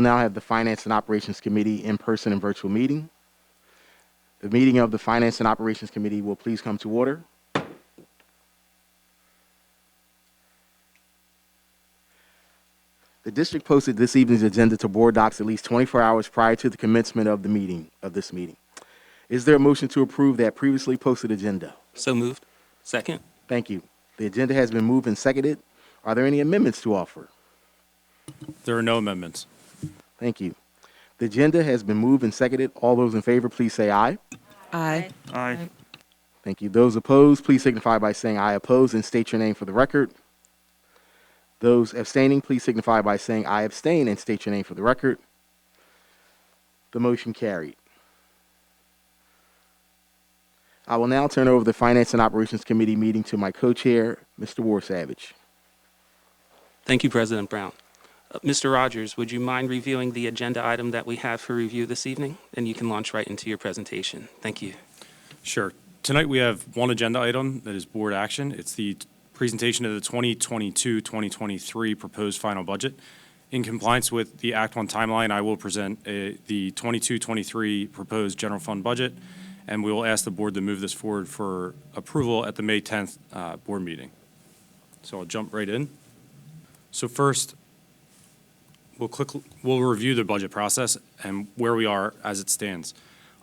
now have the Finance and Operations Committee in-person and virtual meeting. The meeting of the Finance and Operations Committee will please come to order. The district posted this evening's agenda to board docs at least 24 hours prior to the commencement of this meeting. Is there a motion to approve that previously posted agenda? So moved. Second. Thank you. The agenda has been moved and seconded. Are there any amendments to offer? There are no amendments. Thank you. The agenda has been moved and seconded. All those in favor, please say aye. Aye. Aye. Thank you. Those opposed, please signify by saying I oppose and state your name for the record. Those abstaining, please signify by saying I abstain and state your name for the record. The motion carried. I will now turn over the Finance and Operations Committee meeting to my co-chair, Mr. Warsavage. Thank you, President Brown. Mr. Rogers, would you mind reviewing the agenda item that we have for review this evening? And you can launch right into your presentation. Thank you. Sure. Tonight we have one agenda item that is board action. It's the presentation of the 2022-2023 proposed final budget. In compliance with the Act 1 timeline, I will present the 22-23 proposed general fund budget, and we will ask the board to move this forward for approval at the May 10th board meeting. So I'll jump right in. So first, we'll review the budget process and where we are as it stands.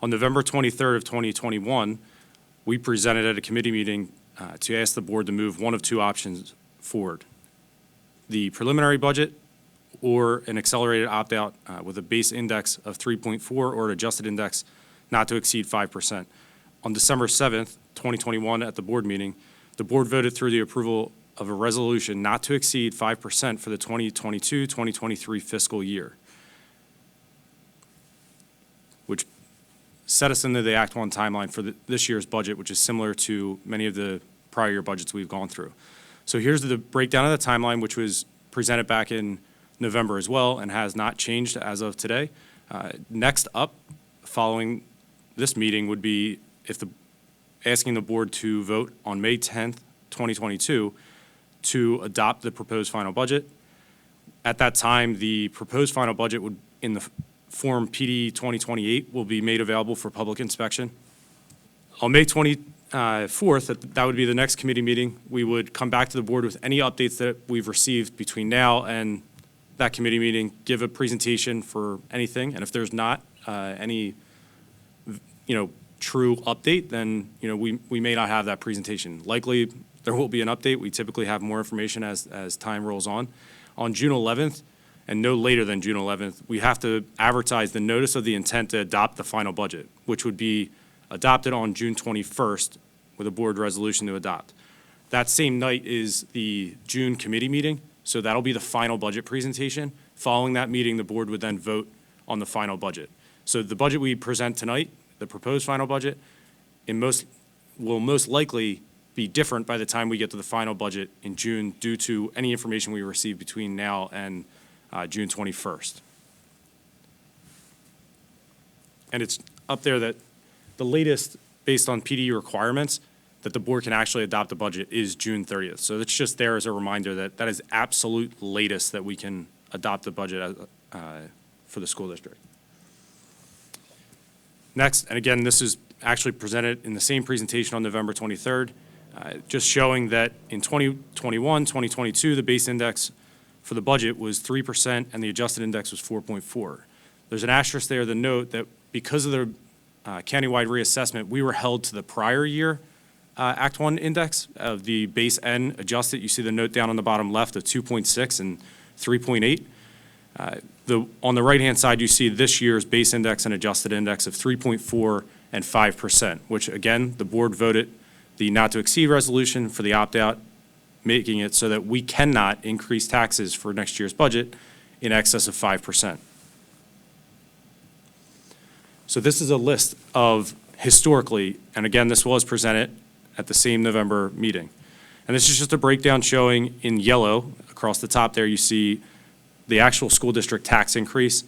On November 23rd of 2021, we presented at a committee meeting to ask the board to move one of two options forward: the preliminary budget or an accelerated opt-out with a base index of 3.4 or an adjusted index not to exceed 5%. On December 7th, 2021, at the board meeting, the board voted through the approval of a resolution not to exceed 5% for the 2022-2023 fiscal year, which set us into the Act 1 timeline for this year's budget, which is similar to many of the prior year budgets we've gone through. So here's the breakdown of the timeline, which was presented back in November as well and has not changed as of today. Next up, following this meeting, would be asking the board to vote on May 10th, 2022, to adopt the proposed final budget. At that time, the proposed final budget would, in the Form PD 2028, will be made available for public inspection. On May 24th, that would be the next committee meeting. We would come back to the board with any updates that we've received between now and that committee meeting, give a presentation for anything, and if there's not any, true update, then we may not have that presentation. Likely, there will be an update. We typically have more information as time rolls on. On June 11th, and no later than June 11th, we have to advertise the notice of the intent to adopt the final budget, which would be adopted on June 21st with a board resolution to adopt. That same night is the June committee meeting, so that'll be the final budget presentation. Following that meeting, the board would then vote on the final budget. So the budget we present tonight, the proposed final budget, will most likely be different by the time we get to the final budget in June due to any information we receive between now and June 21st. And it's up there that the latest, based on PD requirements, that the board can actually adopt the budget is June 30th. So it's just there as a reminder that that is absolute latest that we can adopt the budget for the school district. Next, and again, this is actually presented in the same presentation on November 23rd, just showing that in 2021, 2022, the base index for the budget was 3% and the adjusted index was 4.4. There's an asterisk there to note that because of the countywide reassessment, we were held to the prior year Act 1 index of the base N adjusted. You see the note down on the bottom left of 2.6 and 3.8. On the right-hand side, you see this year's base index and adjusted index of 3.4 and 5%, which again, the board voted the not to exceed resolution for the opt-out, making it so that we cannot increase taxes for next year's budget in excess of 5%. So this is a list of historically, and again, this was presented at the same November meeting. And this is just a breakdown showing in yellow, across the top there, you see the actual school district tax increase.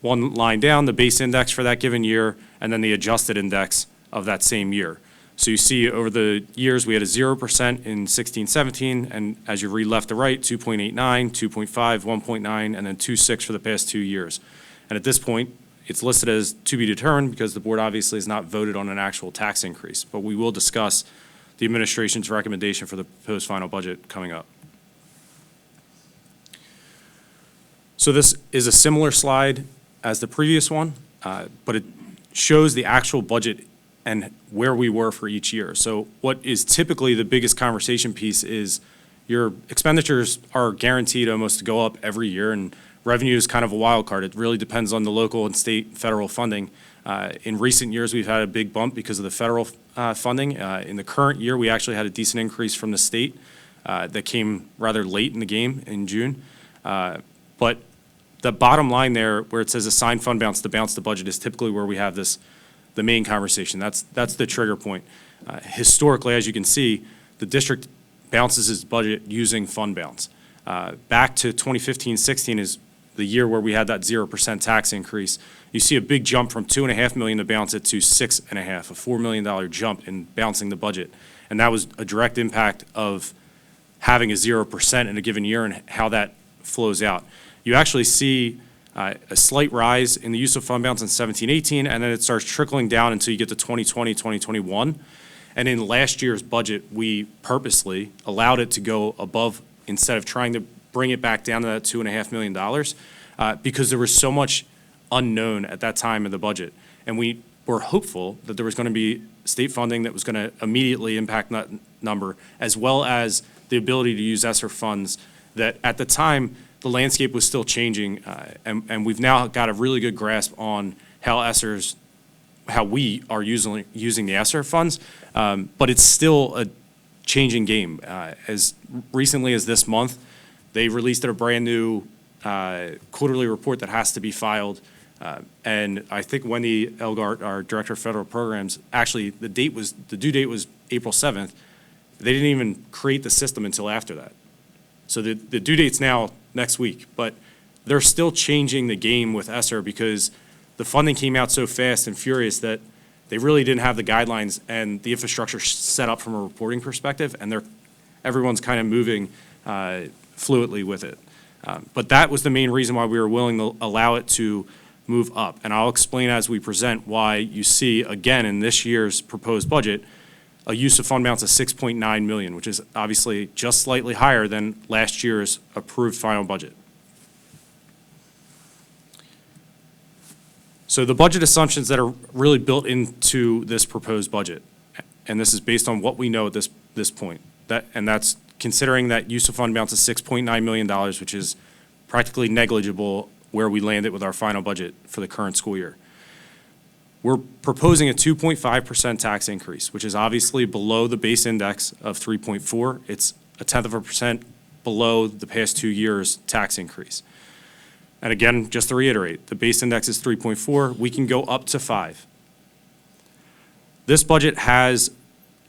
One line down, the base index for that given year, and then the adjusted index of that same year. So you see over the years, we had a 0% in 16-17, and as you read left to right, 2.89, 2.5, 1.9, and then 2.6 for the past 2 years. And at this point, it's listed as to be determined because the board obviously has not voted on an actual tax increase, but we will discuss the administration's recommendation for the proposed final budget coming up. So this is a similar slide as the previous one, but it shows the actual budget and where we were for each year. So what is typically the biggest conversation piece is your expenditures are guaranteed almost to go up every year, and revenue is kind of a wild card. It really depends on the local and state federal funding. In recent years, we've had a big bump because of the federal funding. In the current year, we actually had a decent increase from the state that came rather late in the game in June. But the bottom line there, where it says assigned fund balance to balance the budget, is typically where we have the main conversation. That's the trigger point. Historically, as you can see, the district balances its budget using fund balance. Back to 2015-16 is the year where we had that 0% tax increase. You see a big jump from $2.5 million to balance it to $6.5 million, a $4 million jump in balancing the budget. And that was a direct impact of having a 0% in a given year and how that flows out. You actually see a slight rise in the use of fund balance in 17-18, and then it starts trickling down until you get to 2020, 2021. And in last year's budget, we purposely allowed it to go above instead of trying to bring it back down to that $2.5 million because there was so much unknown at that time in the budget. And we were hopeful that there was going to be state funding that was going to immediately impact that number, as well as the ability to use ESSER funds that at the time, the landscape was still changing, and we've now got a really good grasp on how we are using the ESSER funds, but it's still a changing game. As recently as this month, they released a brand new quarterly report that has to be filed, and I think Wendy Elgart, our Director of Federal Programs, actually the due date was April 7th. They didn't even create the system until after that. So the due date's now next week, but they're still changing the game with ESSER because the funding came out so fast and furious that they really didn't have the guidelines and the infrastructure set up from a reporting perspective, and everyone's kind of moving fluidly with it. But that was the main reason why we were willing to allow it to move up. And I'll explain as we present why you see, again, in this year's proposed budget, a use of fund balance of $6.9 million, which is obviously just slightly higher than last year's approved final budget. So the budget assumptions that are really built into this proposed budget, and this is based on what we know at this point, that's considering that use of fund balance of $6.9 million, which is practically negligible where we landed with our final budget for the current school year. We're proposing a 2.5% tax increase, which is obviously below the base index of 3.4. It's 0.1% below the past 2 years' tax increase. And again, just to reiterate, the base index is 3.4. We can go up to 5. This budget has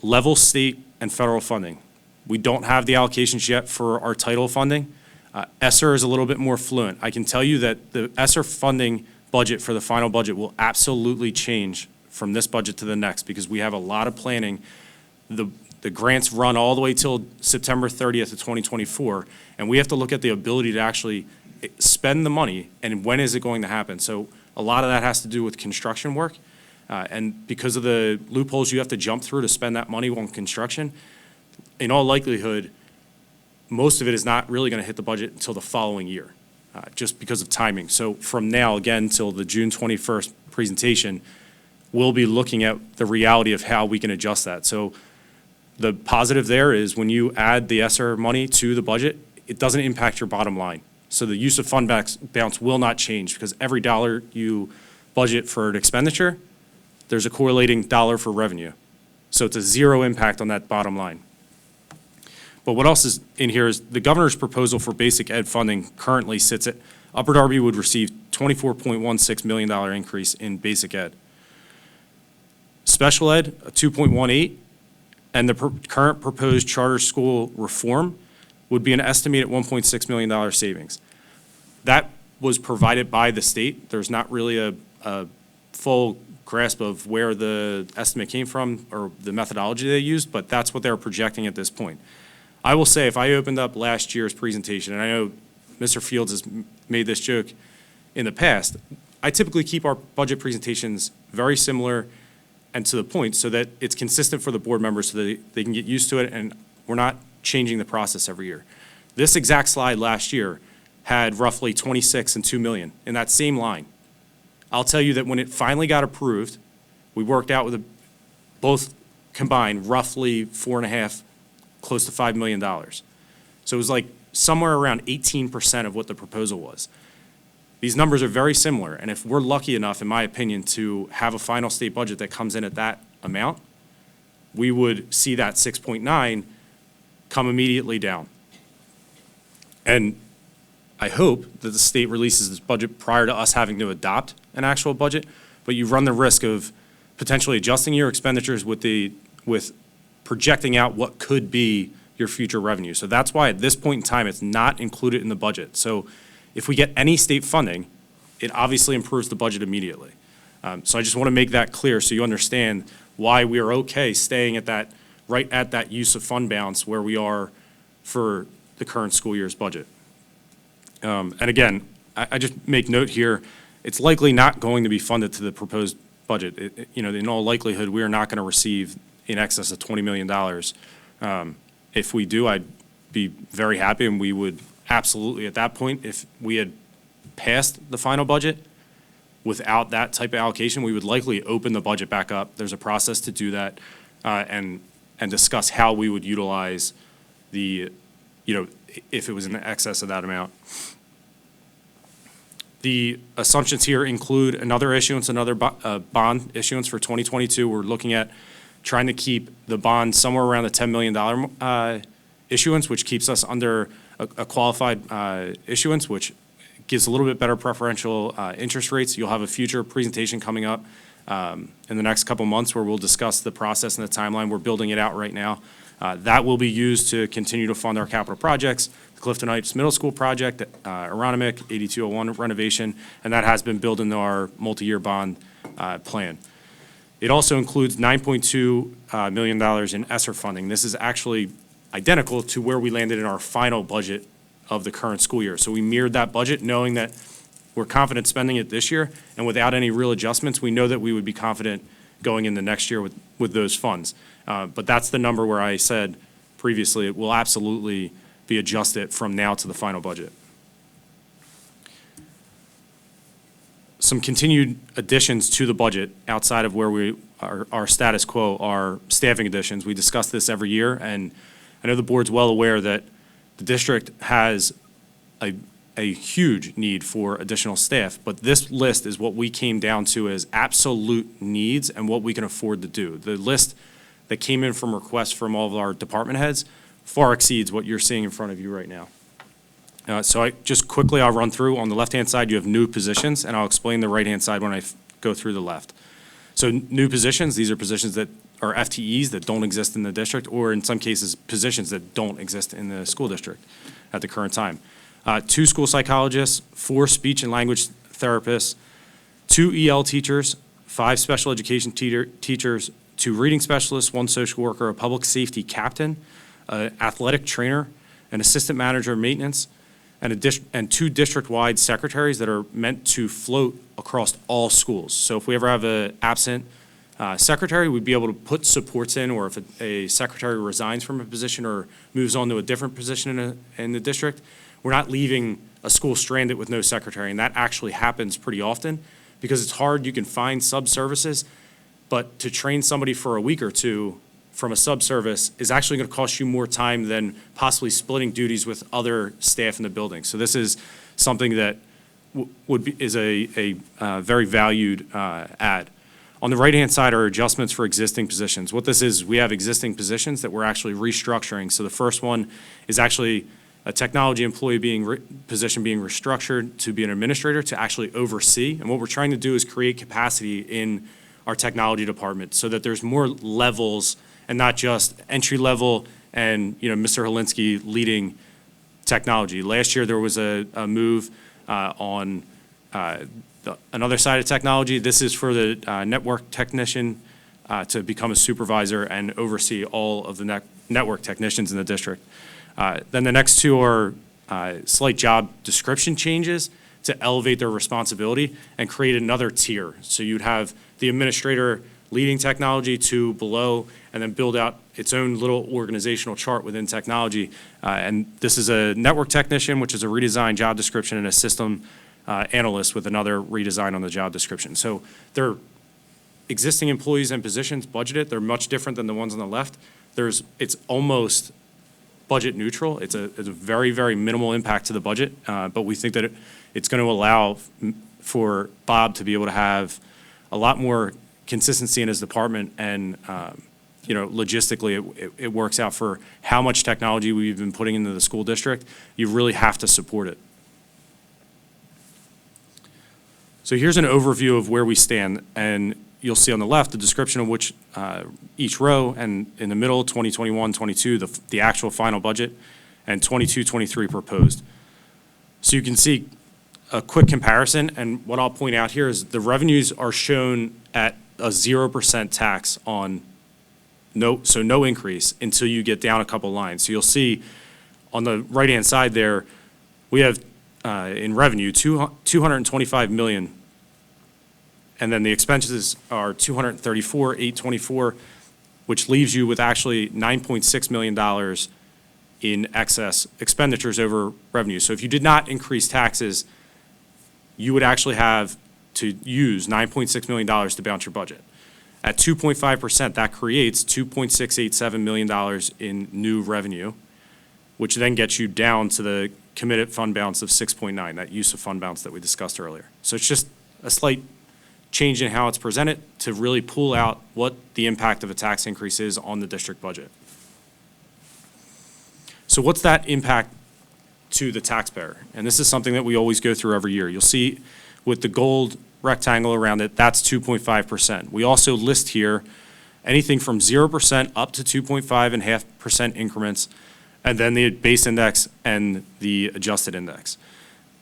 level state and federal funding. We don't have the allocations yet for our title funding. ESSER is a little bit more fluent. I can tell you that the ESSER funding budget for the final budget will absolutely change from this budget to the next because we have a lot of planning. The grants run all the way till September 30th of 2024, and we have to look at the ability to actually spend the money and when is it going to happen. So a lot of that has to do with construction work, and because of the loopholes you have to jump through to spend that money on construction, in all likelihood, most of it is not really going to hit the budget until the following year. Just because of timing. So from now, again, till the June 21st presentation, we'll be looking at the reality of how we can adjust that. So the positive there is when you add the ESSER money to the budget, it doesn't impact your bottom line. So the use of fund balance will not change because every dollar you budget for an expenditure, there's a correlating dollar for revenue. So it's a zero impact on that bottom line. But what else is in here is the governor's proposal for basic ed funding currently sits at Upper Darby would receive $24.16 million increase in basic ed. Special ed, a 2.18, and the current proposed charter school reform would be an estimated $1.6 million savings. That was provided by the state. There's not really a full grasp of where the estimate came from or the methodology they used, but that's what they're projecting at this point. I will say, if I opened up last year's presentation, and I know Mr. Fields has made this joke in the past, I typically keep our budget presentations very similar and to the point so that it's consistent for the board members so that they can get used to it and we're not changing the process every year. This exact slide last year had roughly 26 and 2 million in that same line. I'll tell you that when it finally got approved, we worked out with both combined roughly 4.5, close to $5 million. So it was like somewhere around 18% of what the proposal was. These numbers are very similar, and if we're lucky enough, in my opinion, to have a final state budget that comes in at that amount, we would see that 6.9 come immediately down. And I hope that the state releases this budget prior to us having to adopt an actual budget, but you run the risk of potentially adjusting your expenditures with projecting out what could be your future revenue. So that's why at this point in time, it's not included in the budget. So if we get any state funding, it obviously improves the budget immediately. So I just want to make that clear so you understand why we are okay staying at that, right at that use of fund balance where we are for the current school year's budget. And again, I just make note here, it's likely not going to be funded to the proposed budget. In all likelihood, we are not going to receive in excess of $20 million. If we do, I'd be very happy, and we would absolutely, at that point, if we had passed the final budget without that type of allocation, we would likely open the budget back up. There's a process to do that, and discuss how we would utilize the, if it was in excess of that amount. The assumptions here include another issuance, another bond issuance for 2022. We're looking at trying to keep the bond somewhere around the $10 million issuance, which keeps us under a qualified issuance, which gives a little bit better preferential interest rates. You'll have a future presentation coming up in the next couple months where we'll discuss the process and the timeline. We're building it out right now. That will be used to continue to fund our capital projects, the Clifton Heights Middle School project, Aronimink, 8201 renovation, and that has been built into our multi-year bond plan. It also includes $9.2 million in ESSER funding. This is actually identical to where we landed in our final budget of the current school year. So we mirrored that budget knowing that we're confident spending it this year, and without any real adjustments, we know that we would be confident going into next year with those funds. But that's the number where I said previously it will absolutely be adjusted from now to the final budget. Some continued additions to the budget outside of where our status quo are staffing additions. We discuss this every year, and I know the board's well aware that the district has a huge need for additional staff, but this list is what we came down to as absolute needs and what we can afford to do. The list that came in from requests from all of our department heads far exceeds what you're seeing in front of you right now. So I'll run through. On the left-hand side, you have new positions, and I'll explain the right-hand side when I go through the left. So new positions, these are positions that are FTEs that don't exist in the district, or in some cases, positions that don't exist in the school district at the current time. 2 school psychologists, 4 speech and language therapists, 2 EL teachers, 5 special education teachers, 2 reading specialists, 1 social worker, a public safety captain, an athletic trainer, an assistant manager of maintenance, and 2 district-wide secretaries that are meant to float across all schools. So if we ever have an absent secretary, we'd be able to put supports in, or if a secretary resigns from a position or moves on to a different position in the district, we're not leaving a school stranded with no secretary, and that actually happens pretty often because it's hard. You can find sub-services, but to train somebody for a week or two from a sub-service is actually going to cost you more time than possibly splitting duties with other staff in the building. So this is something that is a very valued add. On the right-hand side are adjustments for existing positions. What this is, we have existing positions that we're actually restructuring. So the first one is actually a technology employee position being restructured to be an administrator to actually oversee. And what we're trying to do is create capacity in our technology department so that there's more levels and not just entry level and Mr. Holinsky leading technology. Last year there was a move on the Another side of technology, this is for the network technician to become a supervisor and oversee all of the network technicians in the district. Then the next two are slight job description changes to elevate their responsibility and create another tier. So you'd have the administrator leading technology, two below, and then build out its own little organizational chart within technology. And this is a network technician, which is a redesigned job description, and a system analyst with another redesign on the job description. So they're existing employees and positions budgeted. They're much different than the ones on the left. It's almost budget neutral. It's a very, very minimal impact to the budget, but we think that it's going to allow for Bob to be able to have a lot more consistency in his department, and logistically it works out for how much technology we've been putting into the school district. You really have to support it. So here's an overview of where we stand, and you'll see on the left the description of which each row, and in the middle 2021, 22, the actual final budget, and 22, 23 proposed. So you can see a quick comparison, and what I'll point out here is the revenues are shown at a 0% tax on no increase until you get down a couple lines. So you'll see on the right-hand side there, we have in revenue 225 million, and then the expenses are 234,824, which leaves you with actually $9.6 million in excess expenditures over revenue. So if you did not increase taxes, you would actually have to use $9.6 million to balance your budget. At 2.5%, that creates $2.687 million in new revenue, which then gets you down to the committed fund balance of 6.9, that use of fund balance that we discussed earlier. So it's just a slight change in how it's presented to really pull out what the impact of a tax increase is on the district budget. So what's that impact to the taxpayer? And this is something that we always go through every year. You'll see with the gold rectangle around it, that's 2.5%. We also list here anything from 0% up to 2.5% increments, and then the base index and the adjusted index.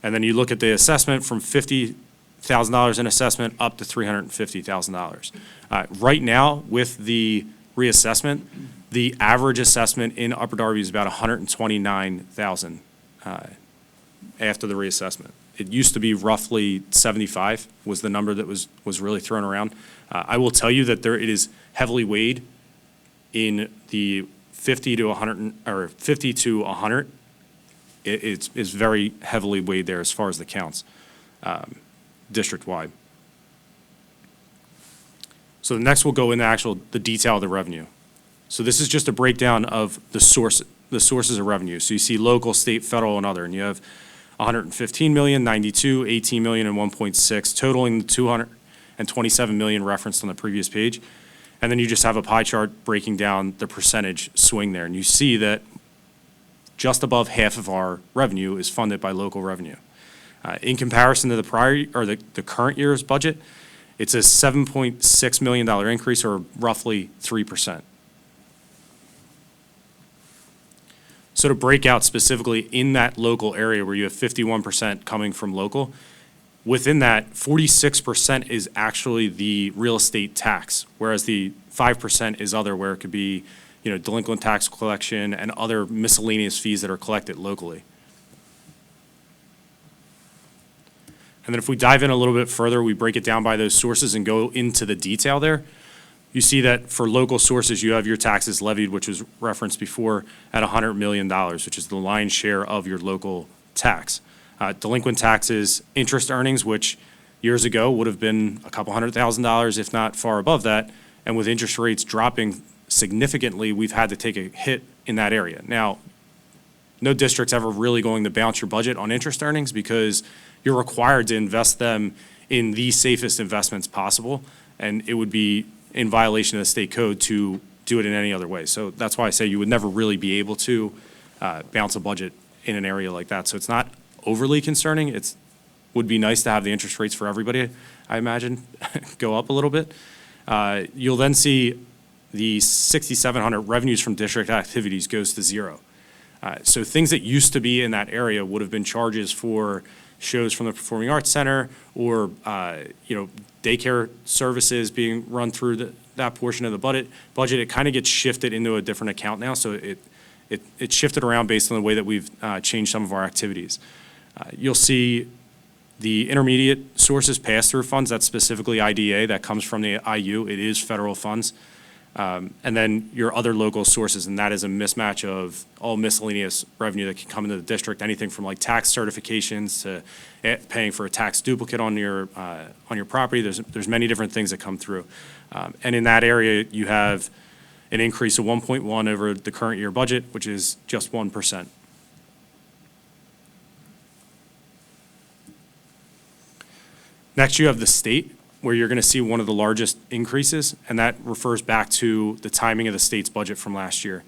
And then you look at the assessment from $50,000 in assessment up to $350,000. Right now, with the reassessment, the average assessment in Upper Darby is about $129,000 after the reassessment. It used to be roughly 75 was the number that was really thrown around. I will tell you that it is heavily weighed in the 50 to 100, or 50 to 100. It's very heavily weighed there as far as the counts, district-wide. So the next we'll go into the detail of the revenue. So this is just a breakdown of the sources of revenue. So you see local, state, federal, and other, and you have 115 million, 92, 18 million, and 1.6, totaling 227 million referenced on the previous page. And then you just have a pie chart breaking down the percentage swing there. And you see that just above half of our revenue is funded by local revenue. In comparison to the current year's budget, it's a $7.6 million increase, or roughly 3%. So to break out specifically in that local area where you have 51% coming from local, within that, 46% is actually the real estate tax, whereas the 5% is other, where it could be, delinquent tax collection and other miscellaneous fees that are collected locally. And then if we dive in a little bit further, we break it down by those sources and go into the detail there. You see that for local sources, you have your taxes levied, which was referenced before, at $100 million, which is the lion's share of your local tax. Delinquent taxes, interest earnings, which years ago would have been a couple $100,000, if not far above that. And with interest rates dropping significantly, we've had to take a hit in that area. Now, no district's ever really going to balance your budget on interest earnings because you're required to invest them in the safest investments possible, and it would be in violation of the state code to do it in any other way. So that's why I say you would never really be able to balance a budget in an area like that. So it's not overly concerning. It would be nice to have the interest rates for everybody, I imagine, go up a little bit. You'll then see the 6,700 revenues from district activities goes to zero. So things that used to be in that area would have been charges for shows from the Performing Arts Center or, daycare services being run through that portion of the budget, it kind of gets shifted into a different account now. So it shifted around based on the way that we've changed some of our activities. You'll see the intermediate sources pass-through funds, that's specifically IDA, that comes from the IU. It is federal funds. And then your other local sources, and that is a mismatch of all miscellaneous revenue that can come into the district, anything from like tax certifications to paying for a tax duplicate on your property. There's many different things that come through. And in that area, you have an increase of 1.1 over the current year budget, which is just 1%. Next, you have the state, where you're going to see one of the largest increases, and that refers back to the timing of the state's budget from last year.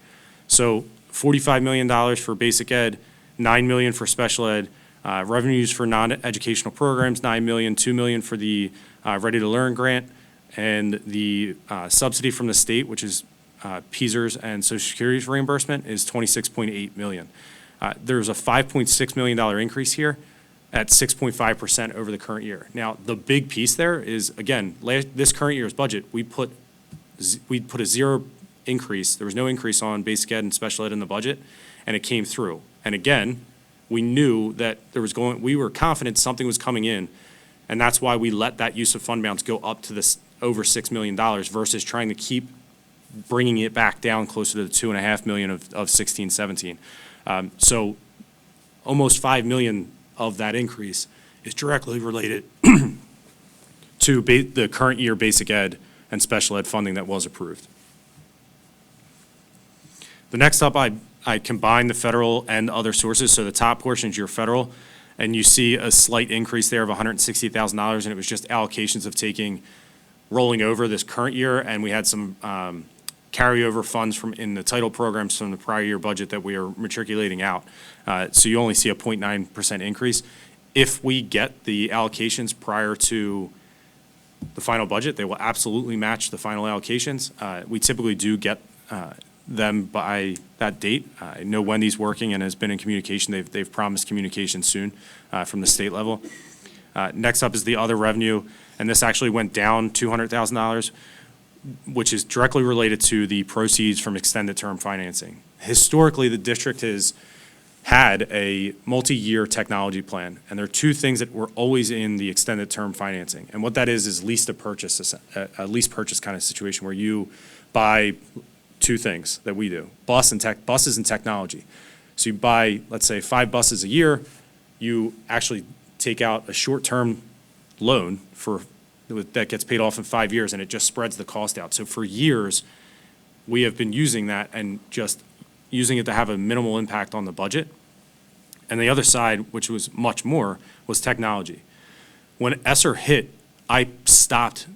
So $45 million for basic ed, $9 million for special ed, revenues for non-educational programs, $9 million, $2 million for the Ready to Learn grant, and the subsidy from the state, which is PSERS and Social Security's reimbursement, is $26.8 million. There's a $5.6 million increase here at 6.5% over the current year. Now, the big piece there is, again, this current year's budget, we put a zero increase. There was no increase on basic ed and special ed in the budget, and it came through. And again, we knew that we were confident something was coming in, and that's why we let that use of fund balance go up to this over $6 million versus trying to keep bringing it back down closer to the $2.5 million of 16, 17. So almost $5 million of that increase is directly related to the current year basic ed and special ed funding that was approved. The next up, I combine the federal and other sources. So the top portion is your federal, and you see a slight increase there of $160,000, and it was just allocations of rolling over this current year, and we had some carryover funds in the title programs from the prior year budget that we are matriculating out. So you only see a 0.9% increase. If we get the allocations prior to the final budget, they will absolutely match the final allocations. We typically do get them by that date. I know Wendy's working and has been in communication. They've promised communication soon from the state level. Next up is the other revenue, and this actually went down $200,000, which is directly related to the proceeds from extended term financing. Historically, the district has had a multi-year technology plan, and there are two things that were always in the extended term financing. And what that is lease purchase kind of situation where you buy two things that we do, buses and technology. So you buy, let's say, 5 buses a year, you actually take out a short-term loan that gets paid off in 5 years, and it just spreads the cost out. So for years, we have been using that and just using it to have a minimal impact on the budget. And the other side, which was much more, was technology. When ESSER hit, I stopped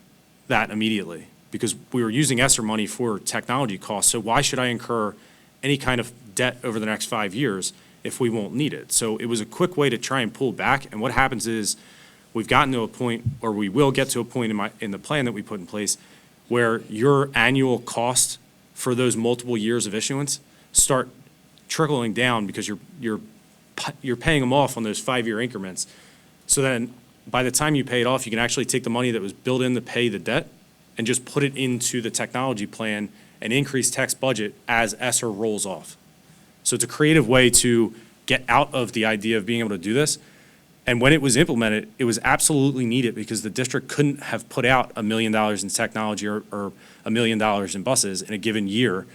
that immediately because we were using ESSER money for technology costs. So why should I incur any kind of debt over the next 5 years if we won't need it? So it was a quick way to try and pull back. And what happens is we've gotten to a point, or we will get to a point in the plan that we put in place, where your annual cost for those multiple years of issuance start trickling down because you're paying them off on those 5-year increments. So then by the time you pay it off, you can actually take the money that was built in to pay the debt and just put it into the technology plan and increase tax budget as ESSER rolls off. So it's a creative way to get out of the idea of being able to do this. And when it was implemented, it was absolutely needed because the district couldn't have put out $1 million in technology or $1 million in buses in a given year.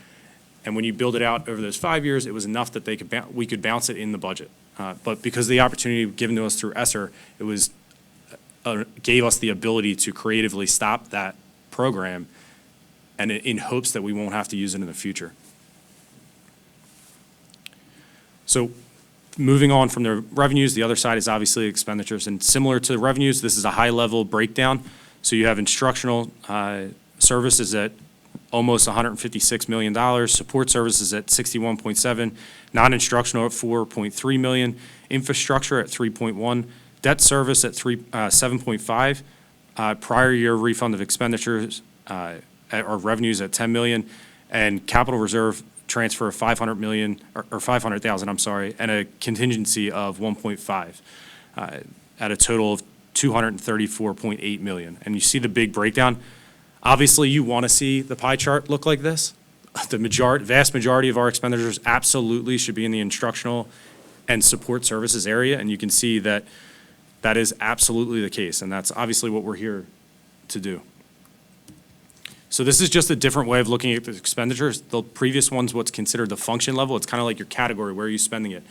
And when you build it out over those 5 years, it was enough that we could bounce it in the budget. But because of the opportunity given to us through ESSER, it gave us the ability to creatively stop that program, and in hopes that we won't have to use it in the future. So moving on from the revenues, the other side is obviously expenditures. And similar to the revenues, this is a high-level breakdown. So you have instructional services at almost $156 million, support services at 61.7, non-instructional at 4.3 million, infrastructure at 3.1, debt service at 7.5, prior year refund of expenditures or revenues at 10 million, and capital reserve transfer of 500 million or 500,000, I'm sorry, and a contingency of 1.5. at a total of $234.8 million. And you see the big breakdown. Obviously, you want to see the pie chart look like this. The vast majority of our expenditures absolutely should be in the instructional and support services area, and you can see that that is absolutely the case, and that's obviously what we're here to do. So this is just a different way of looking at the expenditures. The previous one's what's considered the function level. It's kind of like your category, where are you spending it?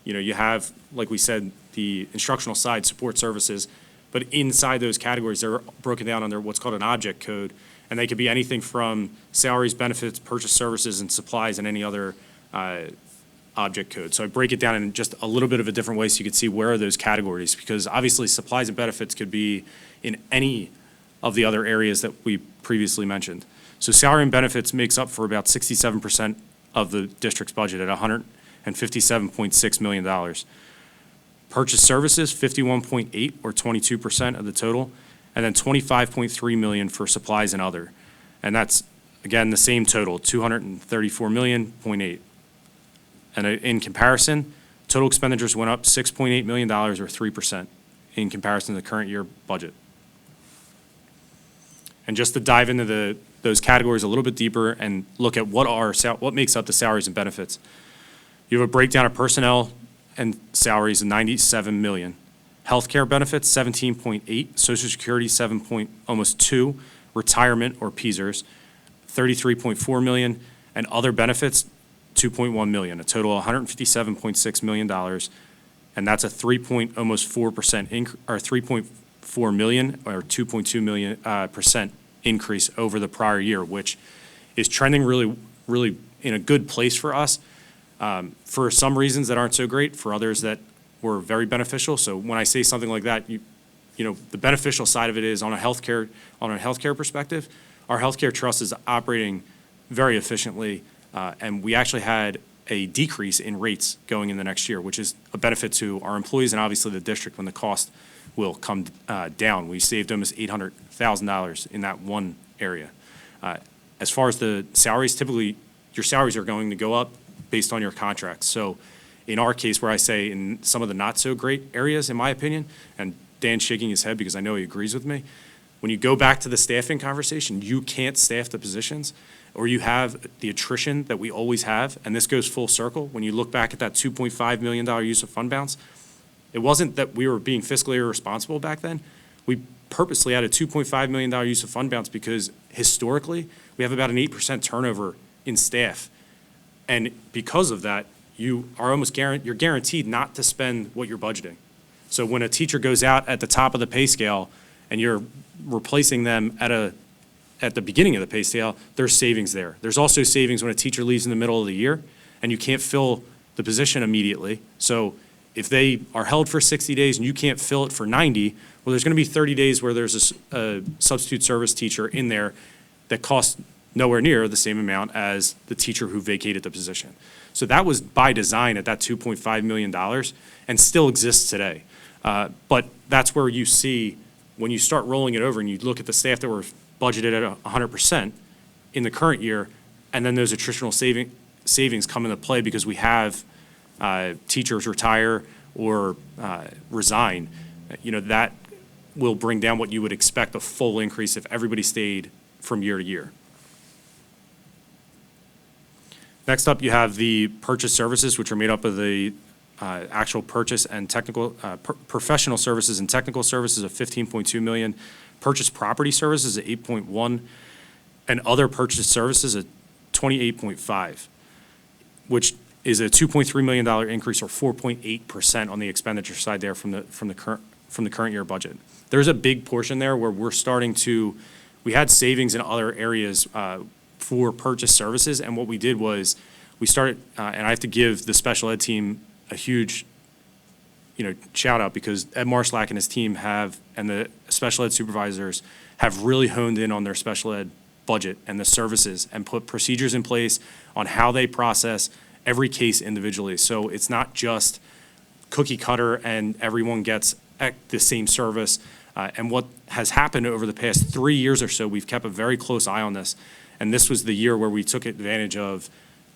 You know, you have, like we said, the instructional side, support services, but inside those categories, they're broken down under what's called an object code, and they could be anything from salaries, benefits, purchase services, and supplies, and any other object code. So I break it down in just a little bit of a different way so you can see where are those categories, because obviously supplies and benefits could be in any of the other areas that we previously mentioned. So salary and benefits makes up for about 67% of the district's budget at $157.6 million. Purchase services, 51.8 or 22% of the total, and then 25.3 million for supplies and other. And that's, again, the same total, 234.8 million. And in comparison, total expenditures went up $6.8 million or 3% in comparison to the current year budget. And just to dive into those categories a little bit deeper and look at what makes up the salaries and benefits. You have a breakdown of personnel and salaries of 97 million. Healthcare benefits, 17.8, Social Security, almost 2, retirement or PSERS, 33.4 million, and other benefits, 2.1 million, a total of $157.6 million, and that's a almost 4% or 3.4 million or 2.2 million percent increase over the prior year, which is trending really, really in a good place for us. For some reasons that aren't so great, for others that were very beneficial. So when I say something like that, you know, the beneficial side of it is on a healthcare perspective, our healthcare trust is operating very efficiently, and we actually had a decrease in rates going in the next year, which is a benefit to our employees and obviously the district when the cost will come down. We saved almost $800,000 in that one area. As far as the salaries, typically your salaries are going to go up based on your contracts. So in our case, where I say in some of the not so great areas, in my opinion, and Dan's shaking his head because I know he agrees with me, when you go back to the staffing conversation, you can't staff the positions, or you have the attrition that we always have, and this goes full circle. When you look back at that $2.5 million use of fund balance, it wasn't that we were being fiscally irresponsible back then. We purposely had a $2.5 million use of fund balance because historically, we have about an 8% turnover in staff. And because of that, you're guaranteed not to spend what you're budgeting. So when a teacher goes out at the top of the pay scale and you're replacing them at the beginning of the pay scale, there's savings there. There's also savings when a teacher leaves in the middle of the year and you can't fill the position immediately. So if they are held for 60 days and you can't fill it for 90, well, there's going to be 30 days where there's a substitute service teacher in there that costs nowhere near the same amount as the teacher who vacated the position. So that was by design at that $2.5 million and still exists today. But that's where you see, when you start rolling it over and you look at the staff that were budgeted at 100% in the current year, and then those attritional savings come into play because we have teachers retire or resign, you know, that will bring down what you would expect a full increase if everybody stayed from year to year. Next up, you have the purchase services, which are made up of the actual purchase and technical, professional services and technical services of 15.2 million, purchase property services at 8.1, and other purchase services at 28.5, which is a $2.3 million increase or 4.8% on the expenditure side there from the current year budget. There's a big portion there where we had savings in other areas for purchase services, and what we did was we started, and I have to give the special ed team a huge, shout out, because Ed Marslack and his team and the special ed supervisors have really honed in on their special ed budget and the services and put procedures in place on how they process every case individually. So it's not just cookie cutter and everyone gets the same service. And what has happened over the past 3 years or so, we've kept a very close eye on this. And this was the year where we took advantage of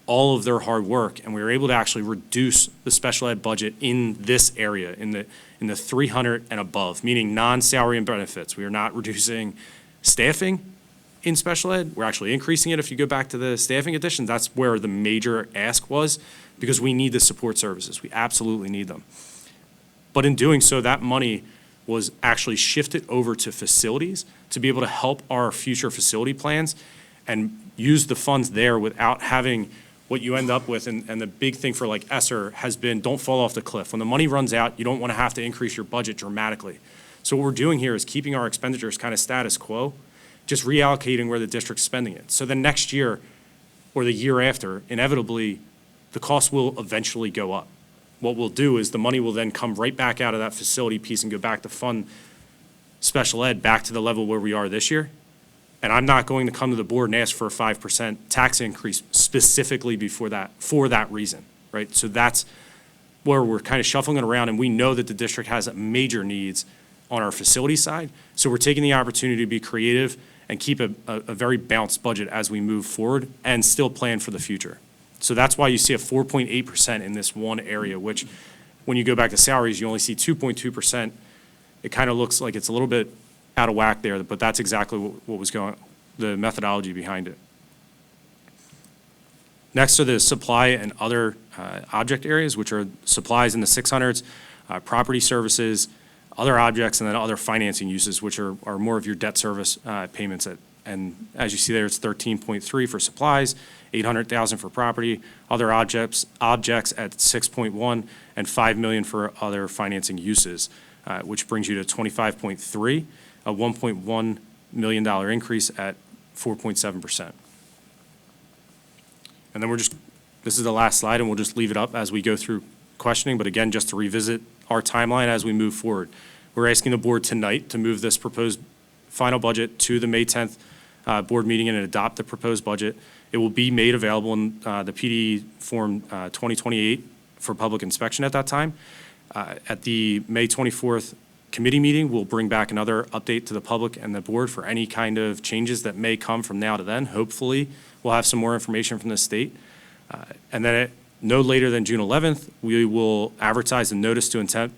all of their hard work, and we were able to actually reduce the special ed budget in this area, in the 300 and above, meaning non-salary and benefits. We are not reducing staffing in special ed. We're actually increasing it. If you go back to the staffing additions, that's where the major ask was, because we need the support services. We absolutely need them. But in doing so, that money was actually shifted over to facilities to be able to help our future facility plans and use the funds there without having what you end up with. And the big thing for like ESSER has been, don't fall off the cliff. When the money runs out, you don't want to have to increase your budget dramatically. So what we're doing here is keeping our expenditures kind of status quo, just reallocating where the district's spending it. So then next year or the year after, inevitably, the cost will eventually go up. What we'll do is the money will then come right back out of that facility piece and go back to fund special ed back to the level where we are this year. And I'm not going to come to the board and ask for a 5% tax increase specifically for that reason, right? So that's where we're kind of shuffling it around, and we know that the district has major needs on our facility side. So we're taking the opportunity to be creative and keep a very balanced budget as we move forward and still plan for the future. So that's why you see a 4.8% in this one area, which when you go back to salaries, you only see 2.2%. It kind of looks like it's a little bit out of whack there, but that's exactly what was the methodology behind it. Next are the supply and other object areas, which are supplies in the 600s, property services, other objects, and then other financing uses, which are more of your debt service payments. And as you see there, it's 13.3 for supplies, 800,000 for property, other objects at 6.1, and 5 million for other financing uses, which brings you to 25.3, a $1.1 million increase at 4.7%. And then this is the last slide, and we'll just leave it up as we go through questioning. But again, just to revisit our timeline as we move forward, we're asking the board tonight to move this proposed final budget to the May 10th board meeting and adopt the proposed budget. It will be made available in the PD Form 2028 for public inspection at that time. At the May 24th committee meeting, we'll bring back another update to the public and the board for any kind of changes that may come from now to then. Hopefully, we'll have some more information from the state. And then no later than June 11th, we will advertise a notice to intent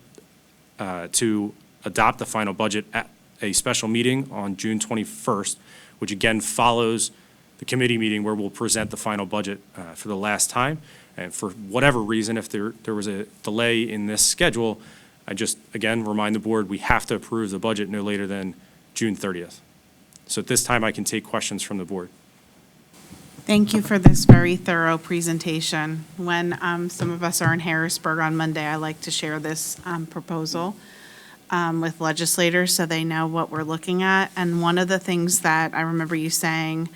to adopt the final budget at a special meeting on June 21st, which again follows the committee meeting where we'll present the final budget for the last time. And for whatever reason, if there was a delay in this schedule, I just, again, remind the board, we have to approve the budget no later than June 30th. So at this time, I can take questions from the board. Thank you for this very thorough presentation. When some of us are in Harrisburg on Monday, I like to share this proposal with legislators so they know what we're looking at. And one of the things that I remember you saying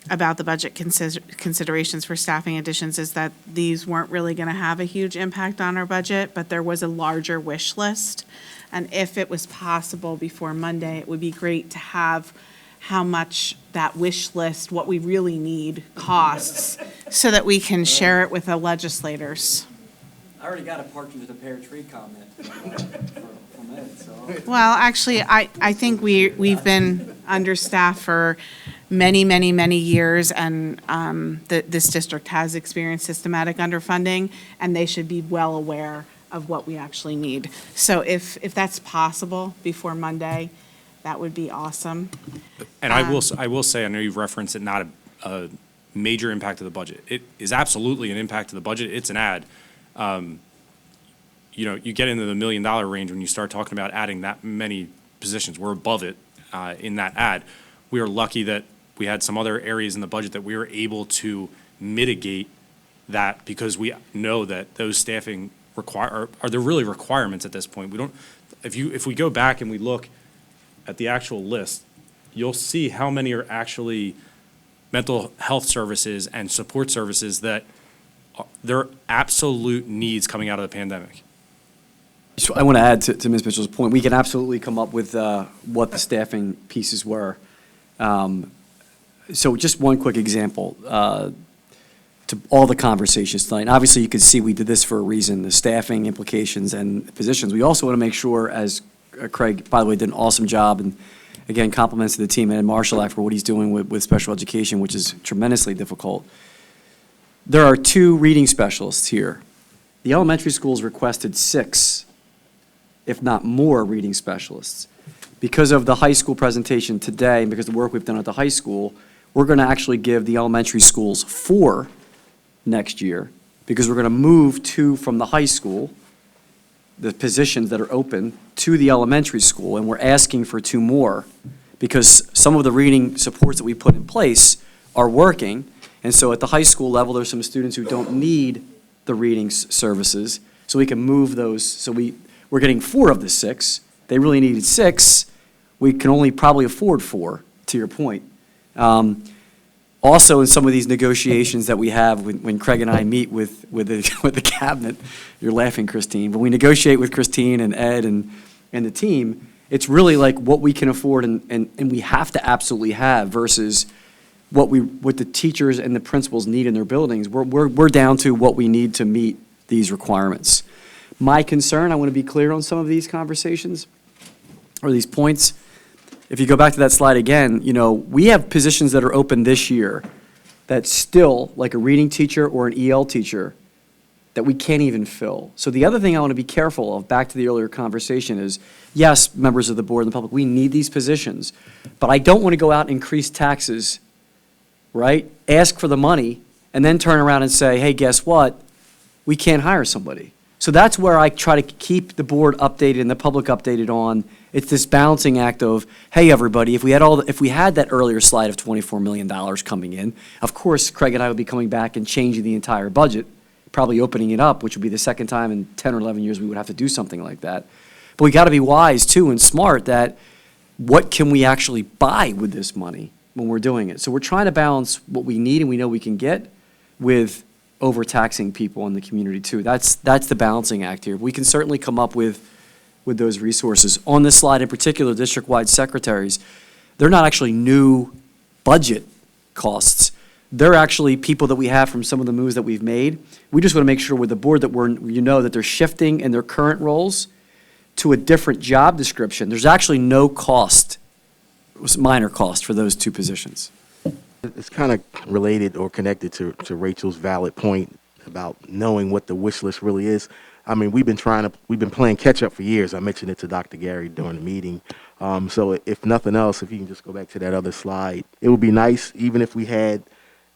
about the budget considerations for staffing additions is that these weren't really going to have a huge impact on our budget, but there was a larger wish list. And if it was possible before Monday, it would be great to have how much that wish list, what we really need, costs, so that we can share it with the legislators. I already got a partridge with a pear tree comment from Ed, so. Well, actually, I think we've been understaffed for many, many, many years, and this district has experienced systematic underfunding, and they should be well aware of what we actually need. So if that's possible before Monday, that would be awesome. And I will say, I know you've referenced it, not a major impact to the budget. It is absolutely an impact to the budget. It's an add. You get into the $1 million range when you start talking about adding that many positions. We're above it in that add. We are lucky that we had some other areas in the budget that we were able to mitigate that, because we know that those staffing are there really requirements at this point. We don't, if we go back and we look at the actual list, you'll see how many are actually mental health services and support services that they're absolute needs coming out of the pandemic. So I want to add to Ms. Mitchell's point. We can absolutely come up with what the staffing pieces were. So just one quick example to all the conversations tonight. Obviously, you can see we did this for a reason, the staffing implications and positions. We also want to make sure, as Craig, by the way, did an awesome job, and again, compliments to the team and Marshall for what he's doing with special education, which is tremendously difficult. There are 2 reading specialists here. The elementary schools requested 6, if not more, reading specialists. Because of the high school presentation today, and because of the work we've done at the high school, we're going to actually give the elementary schools 4 next year, because we're going to move 2 from the high school, the positions that are open, to the elementary school, and we're asking for 2 more, because some of the reading supports that we put in place are working, and so at the high school level, there's some students who don't need the reading services, so we can move those. So we're getting 4 of the 6. They really needed 6. We can only probably afford 4, to your point. Also, in some of these negotiations that we have, when Craig and I meet with the cabinet, you're laughing, Christine, but we negotiate with Christine and Ed and the team, it's really like what we can afford and we have to absolutely have versus what the teachers and the principals need in their buildings. We're down to what we need to meet these requirements. My concern, I want to be clear on some of these conversations or these points. If you go back to that slide again, we have positions that are open this year that still, like a reading teacher or an EL teacher, that we can't even fill. So the other thing I want to be careful of, back to the earlier conversation, is, yes, members of the board and the public, we need these positions, but I don't want to go out and increase taxes, right? Ask for the money, and then turn around and say, hey, guess what? We can't hire somebody. So that's where I try to keep the board updated and the public updated on. It's this balancing act of, hey, everybody, if we had that earlier slide of $24 million coming in, of course, Craig and I would be coming back and changing the entire budget, probably opening it up, which would be the second time in 10 or 11 years we would have to do something like that. But we got to be wise, too, and smart that what can we actually buy with this money when we're doing it? So we're trying to balance what we need and we know we can get with overtaxing people in the community, too. That's the balancing act here. We can certainly come up with those resources. On this slide in particular, district-wide secretaries, they're not actually new budget costs. They're actually people that we have from some of the moves that we've made. We just want to make sure with the board that that they're shifting in their current roles to a different job description. There's actually no cost, minor cost, for those 2 positions. It's kind of related or connected to Rachel's valid point about knowing what the wish list really is. I mean, we've been playing catch up for years. I mentioned it to Dr. Gary during the meeting. So if nothing else, if you can just go back to that other slide, it would be nice even if we had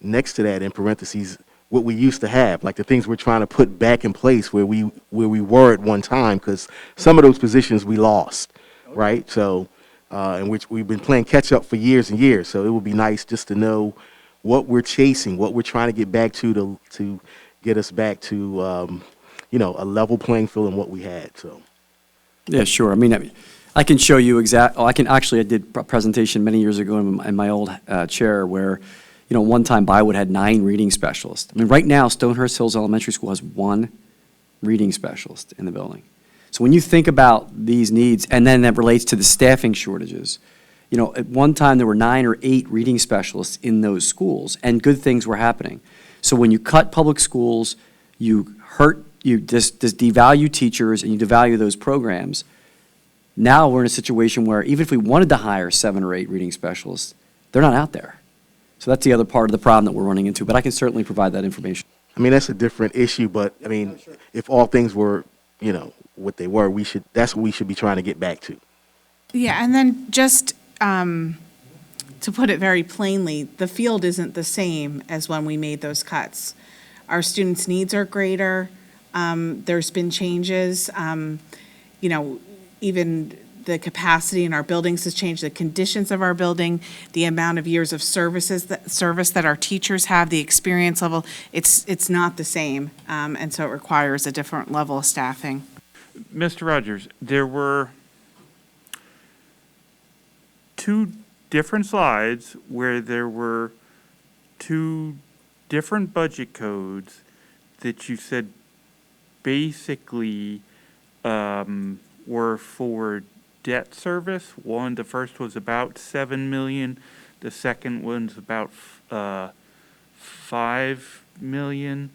next to that in parentheses what we used to have, like the things we're trying to put back in place where we were at one time, because some of those positions we lost, right? So. In which we've been playing catch up for years and years. So it would be nice just to know what we're chasing, what we're trying to get back to get us back to, a level playing field in what we had. So. Yeah, sure. I mean, I can show you I did a presentation many years ago in my old chair where, one time Bywood had 9 reading specialists. I mean, right now, Stonehurst Hills Elementary School has 1 reading specialist in the building. So when you think about these needs, and then that relates to the staffing shortages, at one time there were 9 or 8 reading specialists in those schools, and good things were happening. So when you cut public schools, you just devalue teachers and you devalue those programs. Now we're in a situation where even if we wanted to hire 7 or 8 reading specialists, they're not out there. So that's the other part of the problem that we're running into, but I can certainly provide that information. I mean, that's a different issue, but I mean, if all things were, what they were, that's what we should be trying to get back to. Yeah, and then just to put it very plainly, the field isn't the same as when we made those cuts. Our students' needs are greater. There's been changes. Even the capacity in our buildings has changed, the conditions of our building, the amount of years of service that our teachers have, the experience level, it's not the same, and so it requires a different level of staffing. Mr. Rogers, there were 2 different slides where there were 2 different budget codes that you said basically were for debt service. The first was about 7 million. The second one's about 5 million.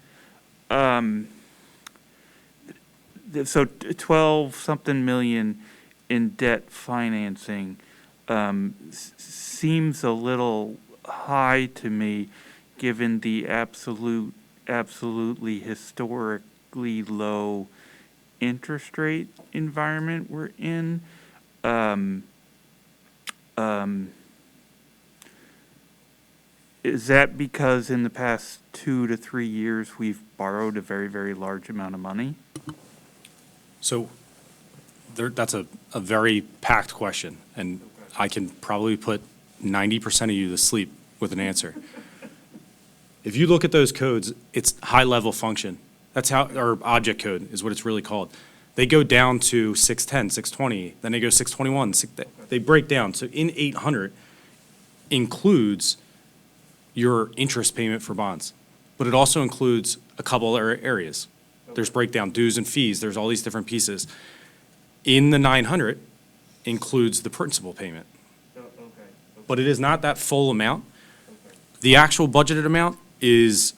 So 12 something million in debt financing seems a little high to me, given the absolute absolutely historically low interest rate environment we're in. Is that because in the past 2 to 3 years, we've borrowed a very, very large amount of money? So that's a very packed question, and I can probably put 90% of you to sleep with an answer. If you look at those codes, it's high-level function. That's how, or object code is what it's really called. They go down to 610, 620, then they go 621. They break down. So in 800 includes your interest payment for bonds, but it also includes a couple other areas. There's breakdown dues and fees. There's all these different pieces. In the 900 includes the principal payment. But it is not that full amount. The actual budgeted amount is